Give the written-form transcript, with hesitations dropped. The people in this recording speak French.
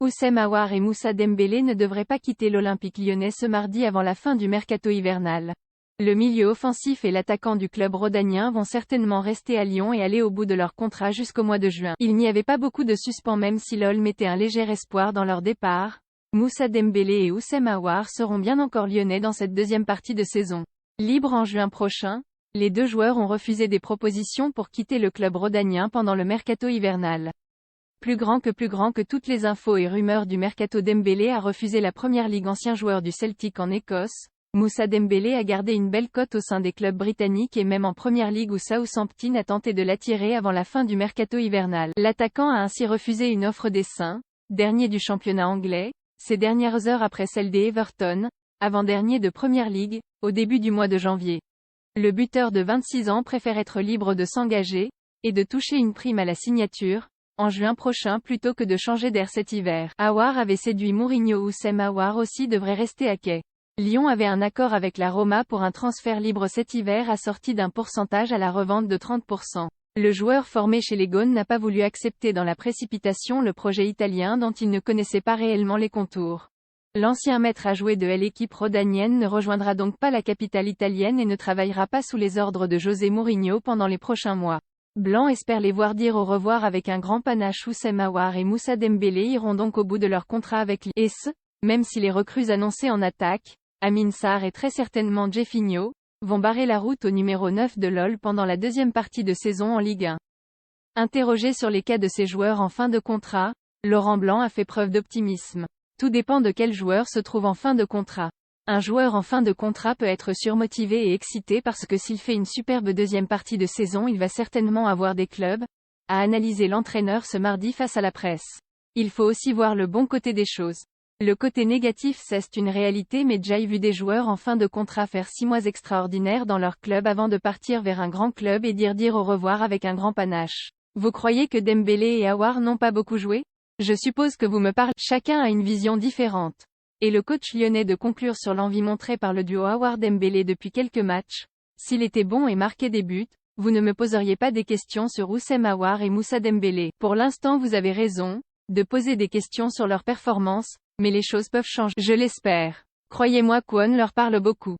Houssem Aouar et Moussa Dembélé ne devraient pas quitter l'Olympique lyonnais ce mardi avant la fin du mercato hivernal. Le milieu offensif et l'attaquant du club rhodanien vont certainement rester à Lyon et aller au bout de leur contrat jusqu'au mois de juin. Il n'y avait pas beaucoup de suspens même si l'OL mettait un léger espoir dans leur départ. Moussa Dembélé et Houssem Aouar seront bien encore lyonnais dans cette deuxième partie de saison. Libres en juin prochain, les deux joueurs ont refusé des propositions pour quitter le club rhodanien pendant le mercato hivernal. Plus grand que toutes les infos et rumeurs du mercato, Dembélé a refusé la Première Ligue. Ancien joueur du Celtic en Écosse, Moussa Dembélé a gardé une belle cote au sein des clubs britanniques et même en Première Ligue où Southampton a tenté de l'attirer avant la fin du mercato hivernal. L'attaquant a ainsi refusé une offre des Saints, dernier du championnat anglais, ces dernières heures après celle des Everton, avant-dernier de Première Ligue, au début du mois de janvier. Le buteur de 26 ans préfère être libre de s'engager, et de toucher une prime à la signature, en juin prochain plutôt que de changer d'air cet hiver. Aouar avait séduit Mourinho. Houssem Aouar aussi devrait rester à quai. Lyon avait un accord avec la Roma pour un transfert libre cet hiver assorti d'un pourcentage à la revente de 30%. Le joueur formé chez les Gones n'a pas voulu accepter dans la précipitation le projet italien dont il ne connaissait pas réellement les contours. L'ancien maître à jouer de l'équipe rhodanienne ne rejoindra donc pas la capitale italienne et ne travaillera pas sous les ordres de José Mourinho pendant les prochains mois. Blanc espère les voir dire au revoir avec un grand panache. Houssem Aouar et Moussa Dembélé iront donc au bout de leur contrat avec l'IS, même si les recrues annoncées en attaque, Amin Sarr et très certainement Jeffinho, vont barrer la route au numéro 9 de l'OL pendant la deuxième partie de saison en Ligue 1. Interrogé sur les cas de ces joueurs en fin de contrat, Laurent Blanc a fait preuve d'optimisme. Tout dépend de quel joueur se trouve en fin de contrat. Un joueur en fin de contrat peut être surmotivé et excité parce que s'il fait une superbe deuxième partie de saison, il va certainement avoir des clubs, a analysé l'entraîneur ce mardi face à la presse. Il faut aussi voir le bon côté des choses. Le côté négatif, c'est une réalité, mais j'ai vu des joueurs en fin de contrat faire 6 mois extraordinaires dans leur club avant de partir vers un grand club et dire au revoir avec un grand panache. Vous croyez que Dembélé et Aouar n'ont pas beaucoup joué? Je suppose que vous me parlez. Chacun a une vision différente. Et le coach lyonnais de conclure sur l'envie montrée par le duo Aouar-Dembélé depuis quelques matchs. S'il était bon et marquait des buts, vous ne me poseriez pas des questions sur Houssem Aouar et Moussa Dembélé. Pour l'instant, vous avez raison de poser des questions sur leur performance, mais les choses peuvent changer. Je l'espère. Croyez-moi, Kwon leur parle beaucoup.